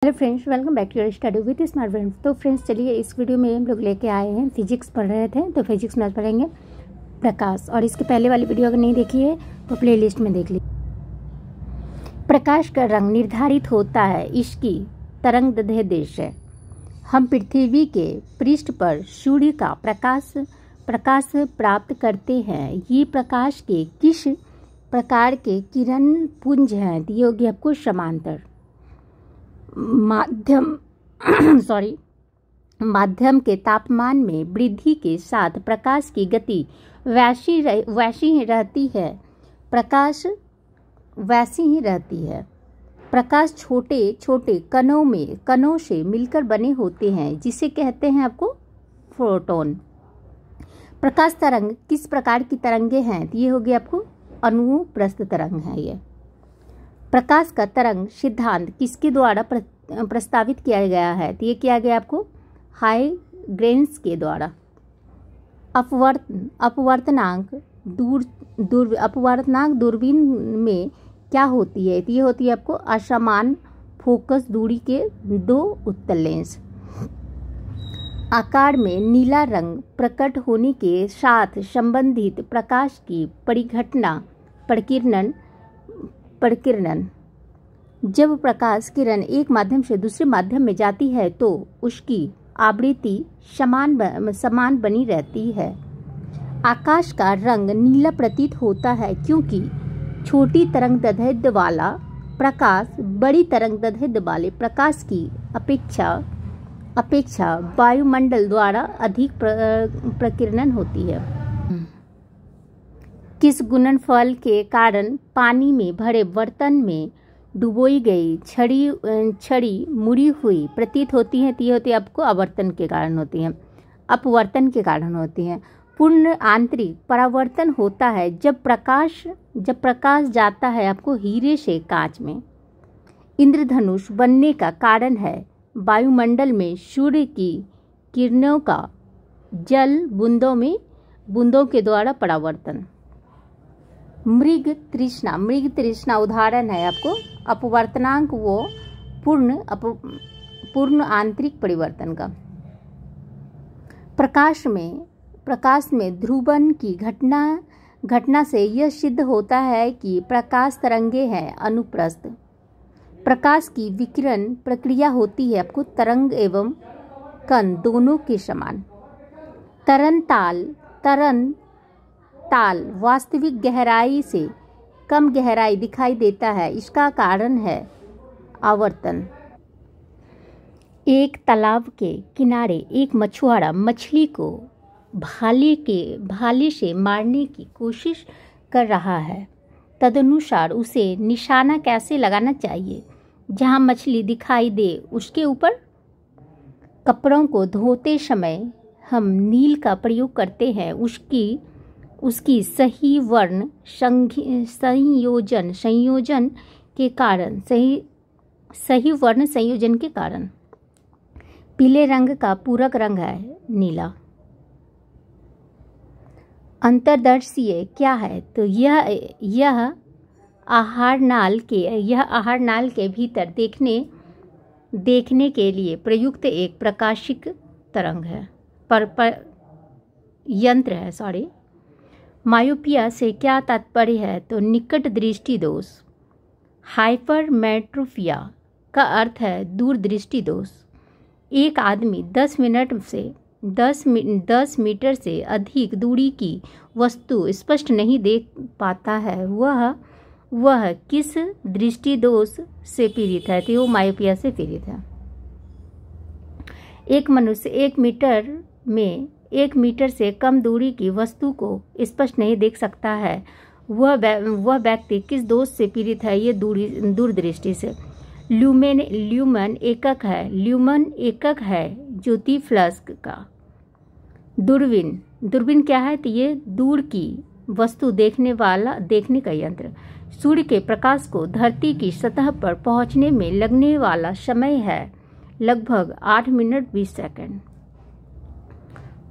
Hello friends, welcome back to your study with smart friends. तो friends चलिए इस video में हम लोग लेके आए हैं, फिजिक्स पढ़ रहे थे तो फिजिक्स में आज पढ़ेंगे प्रकाश। और इसके पहले वाली वीडियो अगर नहीं देखी है तो प्लेलिस्ट में देख लीजिए। प्रकाश का रंग निर्धारित होता है इसकी तरंगदैर्ध्य से। हम पृथ्वी के पृष्ठ पर सूर्य का प्रकाश प्राप्त करते हैं। ये प्रकाश के किस प्रकार के किरण पुंज हैं? दिए होगी आपको समांतर। माध्यम के तापमान में वृद्धि के साथ प्रकाश की गति वैसी ही रहती है। प्रकाश छोटे छोटे कणों से मिलकर बने होते हैं, जिसे कहते हैं आपको फोटोन। प्रकाश तरंग किस प्रकार की तरंगे हैं? ये होगी आपको अनुप्रस्थ तरंग है। ये प्रकाश का तरंग सिद्धांत किसके द्वारा प्रस्तावित किया गया है? तो ये किया गया आपको हाइग्रेन्स के द्वारा। अपवर्तनांक दूरबीन में क्या होती है? तो ये होती है आपको असमान फोकस दूरी के दो उत्तल लेंस। आकार में नीला रंग प्रकट होने के साथ संबंधित प्रकाश की प्रकीर्णन। जब प्रकाश किरण एक माध्यम से दूसरे माध्यम में जाती है तो उसकी आवृत्ति समान बनी रहती है। आकाश का रंग नीला प्रतीत होता है क्योंकि छोटी तरंगदैर्ध्य वाला प्रकाश बड़ी तरंगदैर्ध्य वाले प्रकाश की अपेक्षा वायुमंडल द्वारा अधिक प्रकीर्णन होती है। किस गुणनफल के कारण पानी में भरे बर्तन में डुबोई गई छड़ी मुड़ी हुई प्रतीत होती है? ये होती है आपको अपवर्तन के कारण होती है। पूर्ण आंतरिक परावर्तन होता है जब प्रकाश जाता है आपको हीरे से कांच में। इंद्रधनुष बनने का कारण है वायुमंडल में सूर्य की किरणों का जल बूंदों के द्वारा परावर्तन। मृग तृष्णा उदाहरण है आपको अपवर्तनांक वो पूर्ण आंतरिक परिवर्तन का। प्रकाश में ध्रुवन की घटना से यह सिद्ध होता है कि प्रकाश तरंगे हैं अनुप्रस्थ। प्रकाश की विकिरण प्रक्रिया होती है आपको तरंग एवं कण दोनों के समान। ताल वास्तविक गहराई से कम गहराई दिखाई देता है। इसका कारण है आवर्तन। एक तालाब के किनारे एक मछुआरा मछली को भाले से मारने की कोशिश कर रहा है। तदनुसार उसे निशाना कैसे लगाना चाहिए? जहां मछली दिखाई दे उसके ऊपर। कपड़ों को धोते समय हम नील का प्रयोग करते हैं उसकी सही वर्ण संयोजन के कारण। पीले रंग का पूरक रंग है नीला। अंतर्दर्शीय क्या है? तो यह आहार नाल के भीतर देखने के लिए प्रयुक्त एक प्रकाशिक तरंग है यंत्र है। मायोपिया से क्या तात्पर्य है? तो निकट दृष्टि दोष। हाइपरमेट्रोपिया का अर्थ है दूर दृष्टि दोष। एक आदमी 10 मीटर से अधिक दूरी की वस्तु स्पष्ट नहीं देख पाता है। वह किस दृष्टि दोष से पीड़ित है? तो वो मायोपिया से पीड़ित है। एक मनुष्य 1 मीटर से कम दूरी की वस्तु को स्पष्ट नहीं देख सकता है। वह व्यक्ति किस दोष से पीड़ित है? ये दूरदृष्टि से। ल्यूमन एकक है ज्योति फ्लक्स का। दूरबीन क्या है? तो ये दूर की वस्तु देखने का यंत्र। सूर्य के प्रकाश को धरती की सतह पर पहुंचने में लगने वाला समय है लगभग 8 मिनट 20 सेकंड।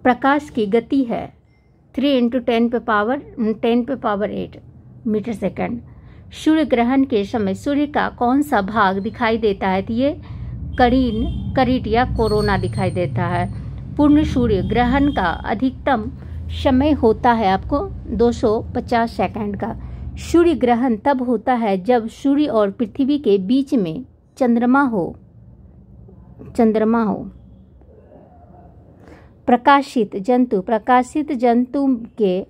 प्रकाश की गति है 3 × 10⁸ मीटर सेकंड। सूर्य ग्रहण के समय सूर्य का कौन सा भाग दिखाई देता है? तो ये करीट या कोरोना दिखाई देता है। पूर्ण सूर्य ग्रहण का अधिकतम समय होता है आपको 250 सेकंड का। सूर्य ग्रहण तब होता है जब सूर्य और पृथ्वी के बीच में चंद्रमा हो। प्रकाशित जंतु के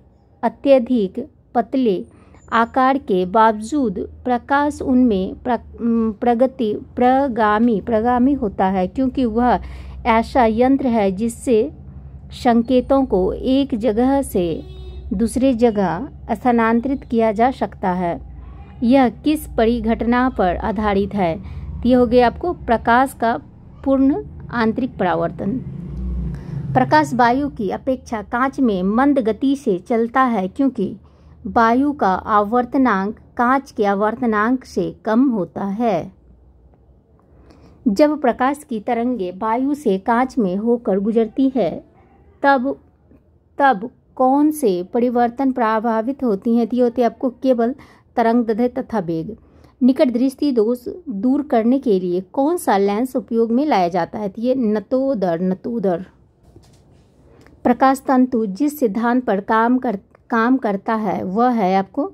अत्यधिक पतले आकार के बावजूद प्रकाश उनमें प्रगामी होता है, क्योंकि वह ऐसा यंत्र है जिससे संकेतों को एक जगह से दूसरे जगह स्थानांतरित किया जा सकता है। यह किस परिघटना पर आधारित है? ये हो गया आपको प्रकाश का पूर्ण आंतरिक परावर्तन। प्रकाश वायु की अपेक्षा कांच में मंद गति से चलता है, क्योंकि वायु का आवर्तनांक कांच के आवर्तनांक से कम होता है। जब प्रकाश की तरंगें वायु से कांच में होकर गुजरती है तब कौन से परिवर्तन प्रभावित होती हैं? ये होते आपको केवल तरंगदैर्घ्य तथा वेग। निकट दृष्टि दोष दूर करने के लिए कौन सा लेंस उपयोग में लाया जाता है? ये नतोदर। प्रकाश तंतु जिस सिद्धांत पर काम करता है वह है आपको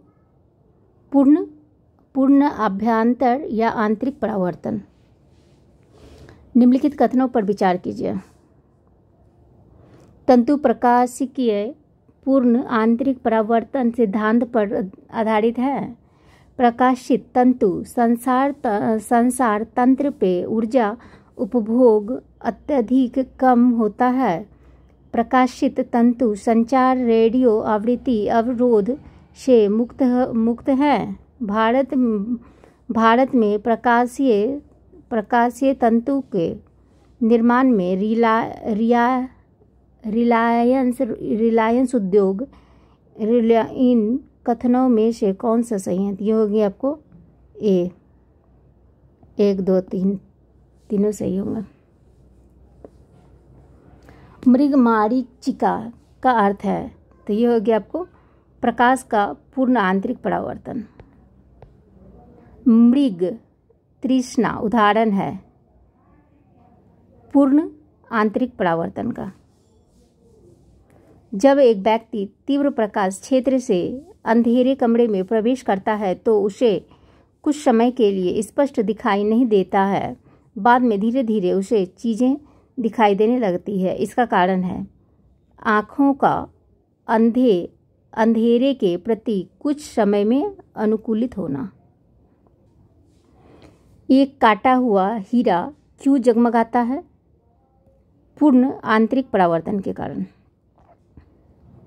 पूर्ण अभ्यंतर या आंतरिक परावर्तन। निम्नलिखित कथनों पर विचार कीजिए। तंतु प्रकाशिकीय पूर्ण आंतरिक परावर्तन सिद्धांत पर आधारित है। प्रकाशित तंतु संसार तंत्र पे ऊर्जा उपभोग अत्यधिक कम होता है। प्रकाशित तंतु संचार रेडियो आवृत्ति अवरोध से मुक्त है। भारत में प्रकाशीय तंतु के निर्माण में रिलायंस उद्योग इन कथनों में से कौन सा सही है? ये होगी आपको ए। 1 2 3 तीनों सही होंगे। मृगमरीचिका का अर्थ है, तो ये हो गया आपको प्रकाश का पूर्ण आंतरिक परावर्तन। मृग तृष्णा उदाहरण है पूर्ण आंतरिक परावर्तन का। जब एक व्यक्ति तीव्र प्रकाश क्षेत्र से अंधेरे कमरे में प्रवेश करता है तो उसे कुछ समय के लिए स्पष्ट दिखाई नहीं देता है। बाद में धीरे धीरे उसे चीज़ें दिखाई देने लगती है। इसका कारण है आँखों का अंधेरे के प्रति कुछ समय में अनुकूलित होना। एक काटा हुआ हीरा क्यों जगमगाता है? पूर्ण आंतरिक परावर्तन के कारण।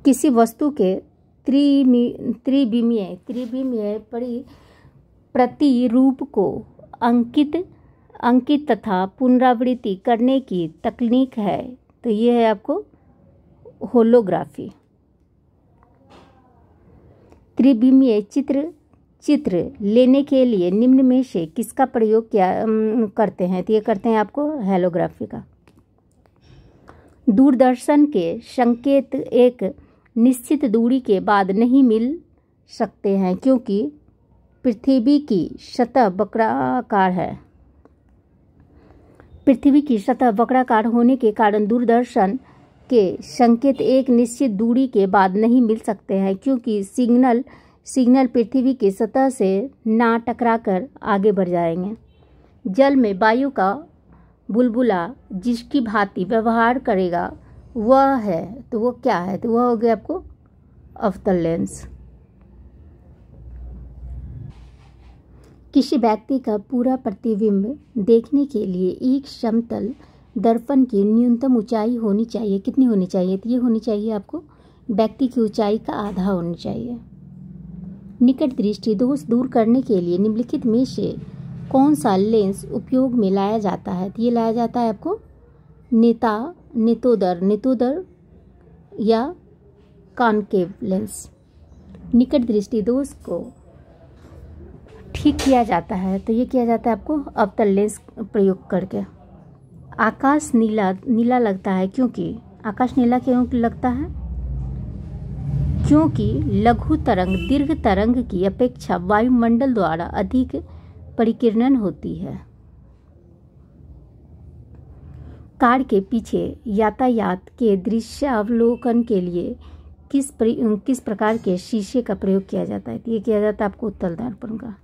किसी वस्तु के त्रिविमीय प्रतिरूप को अंकित तथा पुनरावृत्ति करने की तकनीक है, तो ये है आपको होलोग्राफी। त्रिविमीय चित्र लेने के लिए निम्न में से किसका प्रयोग करते हैं? तो ये करते हैं आपको होलोग्राफी का। दूरदर्शन के संकेत एक निश्चित दूरी के बाद नहीं मिल सकते हैं, क्योंकि पृथ्वी की सतह वक्राकार है। पृथ्वी की सतह वक्राकार होने के कारण दूरदर्शन के संकेत एक निश्चित दूरी के बाद नहीं मिल सकते हैं, क्योंकि सिग्नल पृथ्वी की सतह से ना टकराकर आगे बढ़ जाएंगे। जल में वायु का बुलबुला जिसकी भांति व्यवहार करेगा वह है, तो वो क्या है? तो वह हो गया आपको अवतल लेंस। किसी व्यक्ति का पूरा प्रतिबिंब देखने के लिए एक समतल दर्पण की न्यूनतम ऊंचाई होनी चाहिए। कितनी होनी चाहिए? तो ये होनी चाहिए आपको व्यक्ति की ऊंचाई का आधा होनी चाहिए। निकट दृष्टि दोष दूर करने के लिए निम्नलिखित में से कौन सा लेंस उपयोग में लाया जाता है? तो ये लाया जाता है आपको नेतोदर या कॉनकेव लेंस। निकट दृष्टि दोष को ठीक किया जाता है, तो ये किया जाता है आपको अवतल लेंस प्रयोग करके। आकाश नीला लगता है क्योंकि आकाश नीला क्यों लगता है? क्योंकि लघु तरंग दीर्घ तरंग की अपेक्षा वायुमंडल द्वारा अधिक परिकिरणन होती है। कार के पीछे यातायात के दृश्यावलोकन के लिए किस प्रकार के शीशे का प्रयोग किया जाता है? तो ये किया जाता है आपको उत्तल दर्पण का।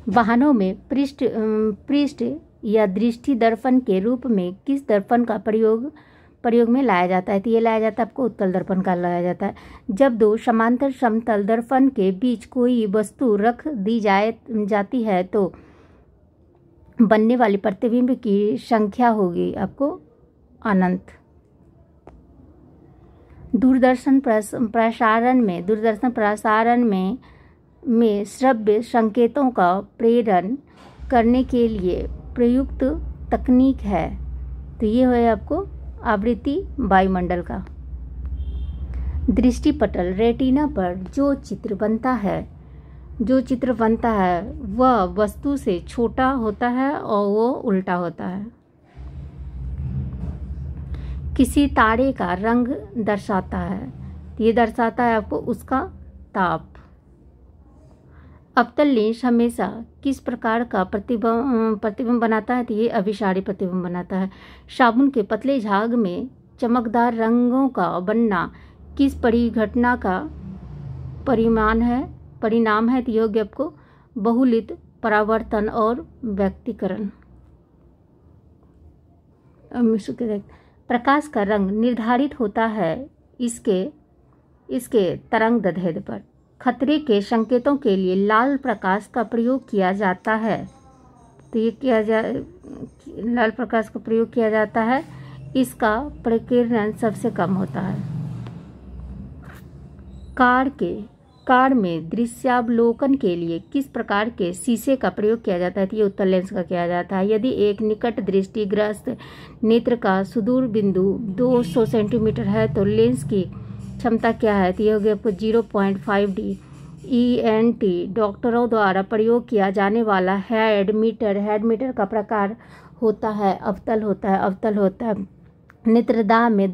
वाहनों में पृष्ठ या दृष्टि दर्पण के रूप में किस दर्पण का प्रयोग में लाया जाता है? तो ये लाया जाता है आपको उत्तल दर्पण का लाया जाता है। जब दो समांतर समतल दर्पण के बीच कोई वस्तु रख दी जाती है तो बनने वाली प्रतिबिंब की संख्या होगी आपको अनंत। दूरदर्शन प्रसारण में श्रव्य संकेतों का प्रेरण करने के लिए प्रयुक्त तकनीक है। तो ये है आपको आवृत्ति वायुमंडल का। दृष्टिपटल रेटिना पर जो चित्र बनता है वह वस्तु से छोटा होता है और वो उल्टा होता है। किसी तारे का रंग दर्शाता है, ये दर्शाता है आपको उसका ताप। अवतल लेंस हमेशा किस प्रकार का प्रतिबिंब बनाता है? तो ये अभिसारी प्रतिबिंब बनाता है। साबुन के पतले झाग में चमकदार रंगों का बनना किस परिघटना का परिणाम है? तो योग्य आपको बहुलित परावर्तन और व्यक्तीकरण। प्रकाश का रंग निर्धारित होता है इसके तरंग दैर्ध्य पर। खतरे के संकेतों के लिए लाल प्रकाश का प्रयोग किया जाता है। तो ये लाल प्रकाश का प्रयोग किया जाता है, इसका प्रकीर्णन सबसे कम होता है। कार में दृश्यावलोकन के लिए किस प्रकार के शीशे का प्रयोग किया जाता है? तो ये उत्तल लेंस का किया जाता है। यदि एक निकट दृष्टिग्रस्त नेत्र का सुदूर बिंदु 200 सेंटीमीटर है तो लेंस की क्षमता क्या है? तो ये हो गया आपको 0.5D। ENT डॉक्टरों द्वारा प्रयोग किया जाने वाला हेड मीटर का प्रकार होता है अवतल होता है। नेत्रदाह में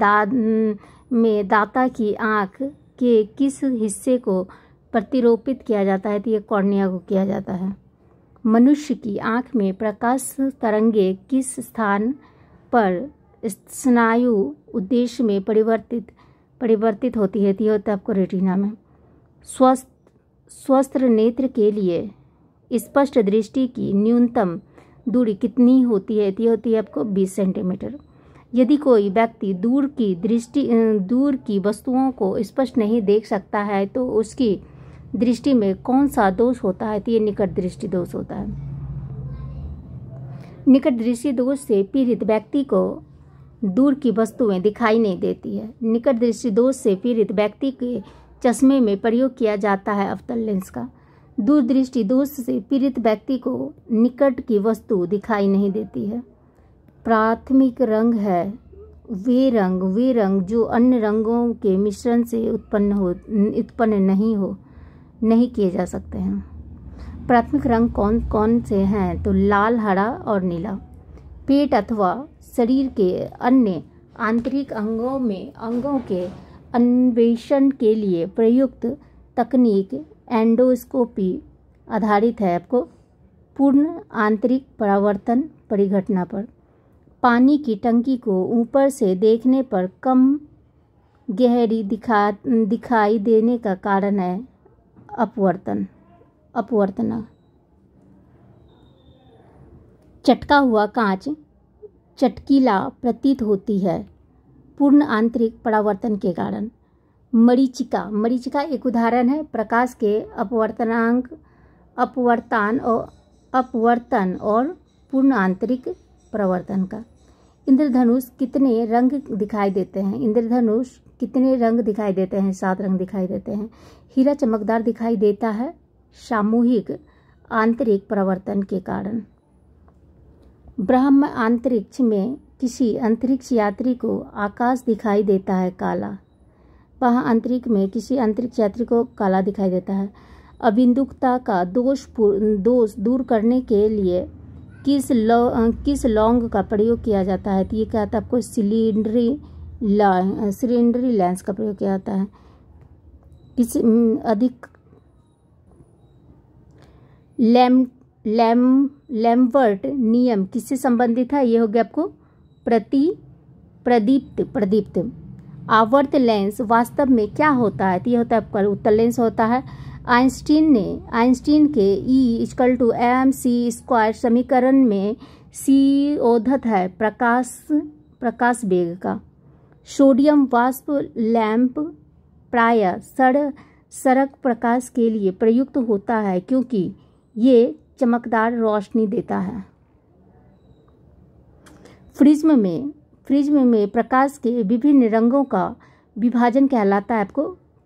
दाता की आँख के किस हिस्से को प्रतिरोपित किया जाता है? तो ये कॉर्निया को किया जाता है। मनुष्य की आँख में प्रकाश तरंगे किस स्थान पर स्नायु उद्देश्य में परिवर्तित होती है? तो ये होता है आपको रेटिना में। स्वस्थ नेत्र के लिए स्पष्ट दृष्टि की न्यूनतम दूरी कितनी होती है? तो ये होती है आपको 20 सेंटीमीटर। यदि कोई व्यक्ति दूर की वस्तुओं को स्पष्ट नहीं देख सकता है तो उसकी दृष्टि में कौन सा दोष होता है? तो ये निकट दृष्टि दोष होता है। निकट दृष्टि दोष से पीड़ित व्यक्ति को दूर की वस्तुएं दिखाई नहीं देती है। निकट दृष्टि दोष से पीड़ित व्यक्ति के चश्मे में प्रयोग किया जाता है अवतल लेंस का। दूर दृष्टि दोष से पीड़ित व्यक्ति को निकट की वस्तु दिखाई नहीं देती है। प्राथमिक रंग है वे रंग जो अन्य रंगों के मिश्रण से उत्पन्न नहीं किए जा सकते हैं। प्राथमिक रंग कौन से हैं? तो लाल, हरा और नीला। पेट अथवा शरीर के अन्य आंतरिक अंगों के अन्वेषण के लिए प्रयुक्त तकनीक एंडोस्कोपी आधारित है आपको पूर्ण आंतरिक परावर्तन परिघटना पर। पानी की टंकी को ऊपर से देखने पर कम गहरी दिखाई देने का कारण है अपवर्तना। चटका हुआ कांच चटकीला प्रतीत होती है पूर्ण आंतरिक परावर्तन के कारण। मरीचिका एक उदाहरण है प्रकाश के अपवर्तन और पूर्ण आंतरिक परावर्तन का। इंद्रधनुष कितने रंग दिखाई देते हैं? इंद्रधनुष कितने रंग दिखाई देते हैं? 7 रंग दिखाई देते हैं। हीरा चमकदार दिखाई देता है सामूहिक आंतरिक परावर्तन के कारण। ब्रह्म अंतरिक्ष में किसी अंतरिक्ष यात्री को आकाश दिखाई देता है काला। वहाँ अंतरिक्ष में किसी अंतरिक्ष यात्री को काला दिखाई देता है। अबिंदुकता का दोष दूर करने के लिए किस लौंग का प्रयोग किया जाता है? तो ये क्या आता है आपको सिलेंडरी लेंस का प्रयोग किया जाता है। लैम्बर्ट नियम किससे संबंधित है? ये हो गया आपको प्रदीप्त। आवर्त लेंस वास्तव में क्या होता है? तो ये होता है आपका उत्तल लेंस होता है। आइंस्टीन के E=mc² समीकरण में c औसत है प्रकाश वेग का। सोडियम वाष्प लैंप प्रायः सड़क प्रकाश के लिए प्रयुक्त होता है क्योंकि ये चमकदार रोशनी देता है। प्रिज्म में प्रकाश के विभिन्न रंगों का विभाजन कहलाता है आपको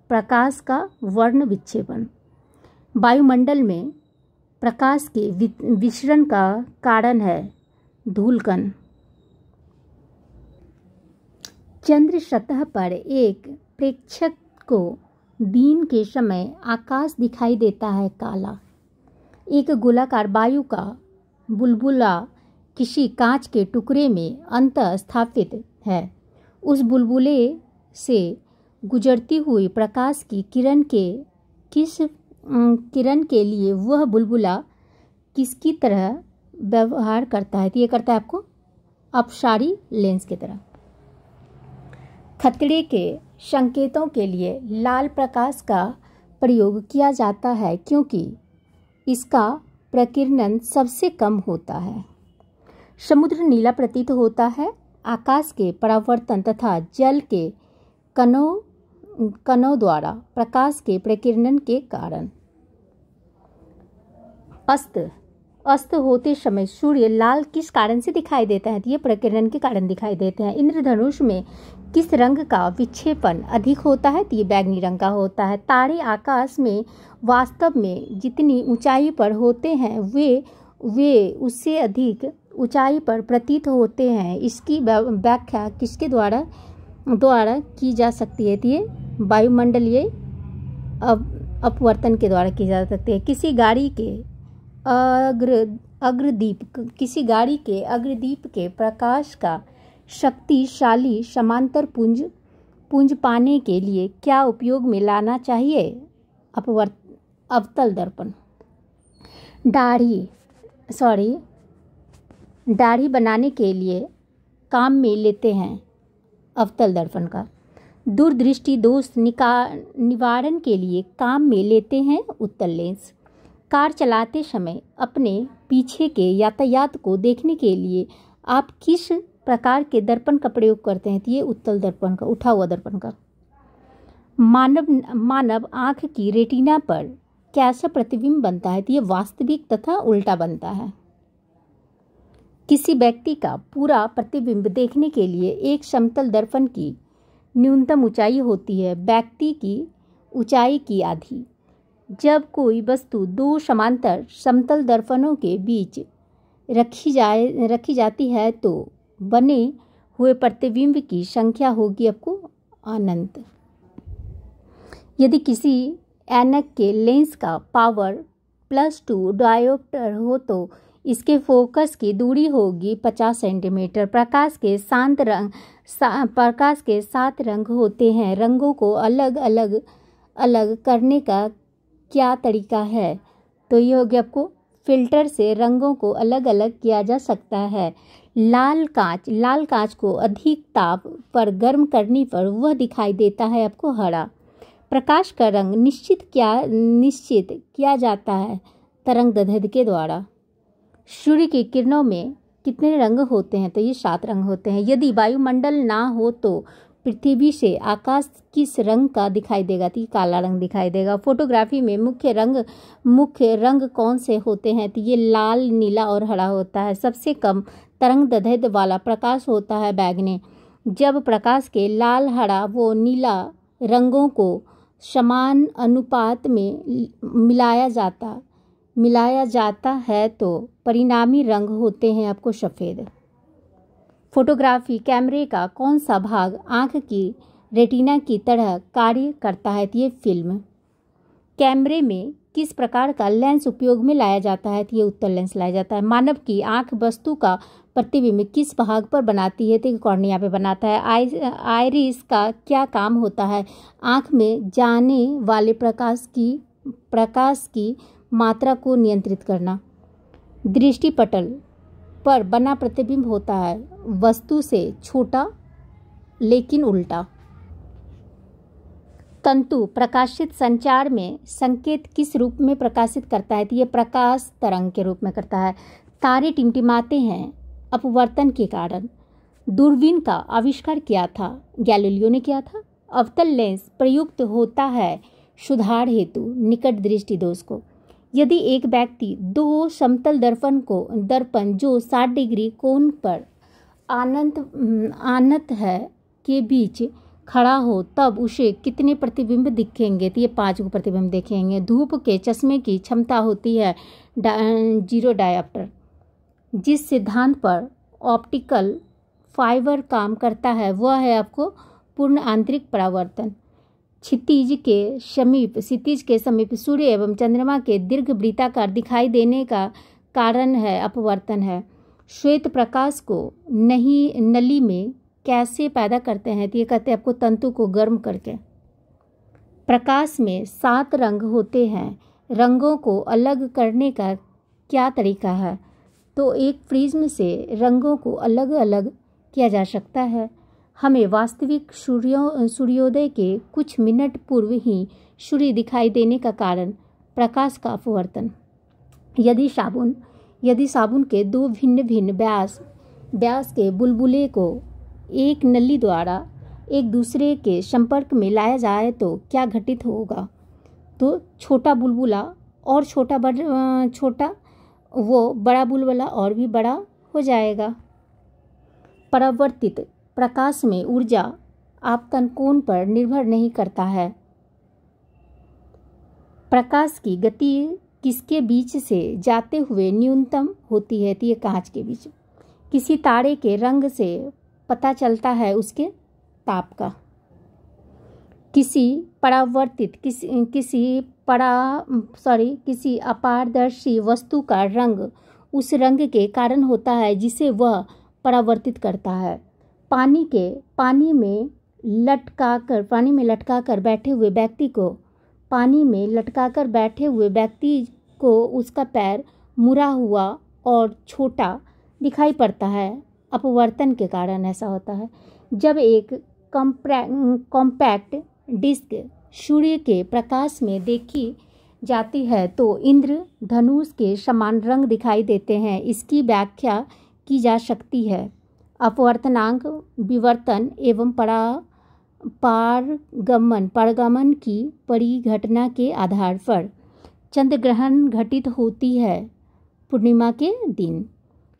प्रकाश का वर्ण विक्षेपण। वायुमंडल में प्रकाश के विसरण का कारण है धूलकण। चंद्र सतह पर एक प्रेक्षक को दिन के समय आकाश दिखाई देता है काला। एक गोलाकार वायु का बुलबुला किसी कांच के टुकड़े में अंतः स्थापित है। उस बुलबुले से गुजरती हुई प्रकाश की किरण के लिए वह बुलबुला किसकी तरह व्यवहार करता है? तो ये करता है आपको अपसारी लेंस की तरह। खतरे के संकेतों के लिए लाल प्रकाश का प्रयोग किया जाता है क्योंकि इसका प्रकीर्णन सबसे कम होता है। समुद्र नीला प्रतीत होता है आकाश के परावर्तन तथा जल के कणों द्वारा प्रकाश के प्रकीर्णन के कारण। अस्त होते समय सूर्य लाल किस कारण से दिखाई देता है? तो ये प्रकीर्णन के कारण दिखाई देते हैं। इंद्रधनुष में किस रंग का विक्षेपण अधिक होता है? तो ये बैंगनी रंग का होता है। तारे आकाश में वास्तव में जितनी ऊंचाई पर होते हैं वे उससे अधिक ऊंचाई पर प्रतीत होते हैं। इसकी व्याख्या किसके द्वारा की जा सकती है? तो ये वायुमंडलीय अपवर्तन के द्वारा की जा सकती है। किसी गाड़ी के अग्रदीप के प्रकाश का शक्तिशाली समांतर पुंज पाने के लिए क्या उपयोग में लाना चाहिए? अवतल दर्पण। दाढ़ी बनाने के लिए काम में लेते हैं अवतल दर्पण का। दूरदृष्टि दोष निवारण के लिए काम में लेते हैं उत्तल लेंस। कार चलाते समय अपने पीछे के यातायात को देखने के लिए आप किस प्रकार के दर्पण का प्रयोग करते हैं? तो ये उत्तल दर्पण का, उठा हुआ दर्पण का। मानव आँख की रेटिना पर कैसा प्रतिबिंब बनता है? तो ये वास्तविक तथा उल्टा बनता है। किसी व्यक्ति का पूरा प्रतिबिंब देखने के लिए एक समतल दर्पण की न्यूनतम ऊंचाई होती है व्यक्ति की ऊंचाई की आधी। जब कोई वस्तु दो समांतर समतल दर्पणों के बीच रखी जाती है तो बने हुए प्रतिबिंब की संख्या होगी आपको अनंत। यदि किसी ऐनक के लेंस का पावर +2 डायोप्टर हो तो इसके फोकस की दूरी होगी 50 सेंटीमीटर। प्रकाश के 7 रंग होते हैं। रंगों को अलग अलग करने का क्या तरीका है? तो ये हो गया आपको फिल्टर से रंगों को अलग अलग किया जा सकता है। लाल कांच को अधिक ताप पर गर्म करने पर वह दिखाई देता है आपको हरा। प्रकाश का रंग निश्चित किया जाता है तरंगदैर्घ्य के द्वारा। सूर्य की किरणों में कितने रंग होते हैं? तो ये 7 रंग होते हैं। यदि वायुमंडल ना हो तो पृथ्वी से आकाश किस रंग का दिखाई देगा? तो काला रंग दिखाई देगा। फोटोग्राफी में मुख्य रंग कौन से होते हैं? तो ये लाल, नीला और हरा होता है। सबसे कम तरंगदैर्घ्य वाला प्रकाश होता है बैगनी। जब प्रकाश के लाल, हरा व नीला रंगों को समान अनुपात में मिलाया जाता है तो परिणामी रंग होते हैं आपको सफ़ेद। फोटोग्राफी कैमरे का कौन सा भाग आँख की रेटिना की तरह कार्य करता है? तो ये फिल्म। कैमरे में किस प्रकार का लेंस उपयोग में लाया जाता है? तो ये उत्तल लेंस लाया जाता है। मानव की आँख वस्तु का प्रतिबिंब किस भाग पर बनाती है? तो कॉर्निया पे बनाता है। आइरिस का क्या काम होता है? आँख में जाने वाले प्रकाश की मात्रा को नियंत्रित करना। दृष्टिपटल पर बना प्रतिबिंब होता है वस्तु से छोटा लेकिन उल्टा। तंतु प्रकाशित संचार में संकेत किस रूप में प्रकाशित करता है? तो ये प्रकाश तरंग के रूप में करता है। तारे टिमटिमाते हैं अपवर्तन के कारण। दूरबीन का आविष्कार किया था? गैलीलियो ने किया था। अवतल लेंस प्रयुक्त होता है सुधार हेतु निकट दृष्टि दोष को। यदि एक व्यक्ति दो समतल दर्पण जो 60 डिग्री कोण पर आनत है के बीच खड़ा हो तब उसे कितने प्रतिबिंब दिखेंगे? तो ये 5 को प्रतिबिंब दिखेंगे। धूप के चश्मे की क्षमता होती है 0 डायोप्टर। जिस सिद्धांत पर ऑप्टिकल फाइबर काम करता है वह है आपको पूर्ण आंतरिक परावर्तन। क्षितिज के समीप सूर्य एवं चंद्रमा के दीर्घ वृत्ताकार दिखाई देने का कारण है अपवर्तन है। श्वेत प्रकाश को नली में कैसे पैदा करते हैं? तो ये कहते हैं आपको तंतु को गर्म करके। प्रकाश में 7 रंग होते हैं, रंगों को अलग करने का क्या तरीका है? तो एक प्रिज्म से रंगों को अलग अलग किया जा सकता है। हमें वास्तविक सूर्योदय के कुछ मिनट पूर्व ही सूर्य दिखाई देने का कारण प्रकाश का अपवर्तन। यदि साबुन के 2 भिन्न भिन्न व्यास के बुलबुले को एक नली द्वारा एक दूसरे के संपर्क में लाया जाए तो क्या घटित होगा? तो छोटा बुलबुला और छोटा वो बड़ा बुलबुला और भी बड़ा हो जाएगा। परावर्तित प्रकाश में ऊर्जा आपतन कोण पर निर्भर नहीं करता है। प्रकाश की गति किसके बीच से जाते हुए न्यूनतम होती है? तो ये कांच के बीच। किसी तारे के रंग से पता चलता है उसके ताप का। किसी अपारदर्शी वस्तु का रंग उस रंग के कारण होता है जिसे वह परावर्तित करता है। पानी में लटकाकर बैठे हुए व्यक्ति को उसका पैर मुड़ा हुआ और छोटा दिखाई पड़ता है। अपवर्तन के कारण ऐसा होता है। जब एक कॉम्पैक्ट डिस्क सूर्य के प्रकाश में देखी जाती है तो इंद्रधनुष के समान रंग दिखाई देते हैं। इसकी व्याख्या की जा सकती है अपवर्तनांक, विवर्तन एवं पारगमन की परिघटना के आधार पर। चंद्र ग्रहण घटित होती है पूर्णिमा के दिन।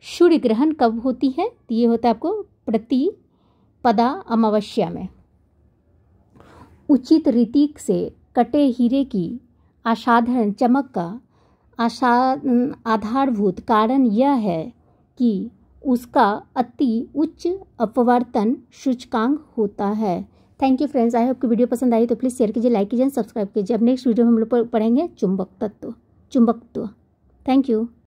सूर्य ग्रहण कब होती है? तो ये होता है आपको प्रतिपदा अमावस्या में। उचित रीति से कटे हीरे की असाधारण चमक का आधारभूत कारण यह है कि उसका अति उच्च अपवर्तन सूचकांक होता है। Thank you friends. I hope कि वीडियो पसंद आई तो प्लीज़ शेयर कीजिए, लाइक कीजिए, सब्सक्राइब कीजिए। अब नेक्स्ट वीडियो में हम लोग पढ़ेंगे चुंबकत्व। Thank you.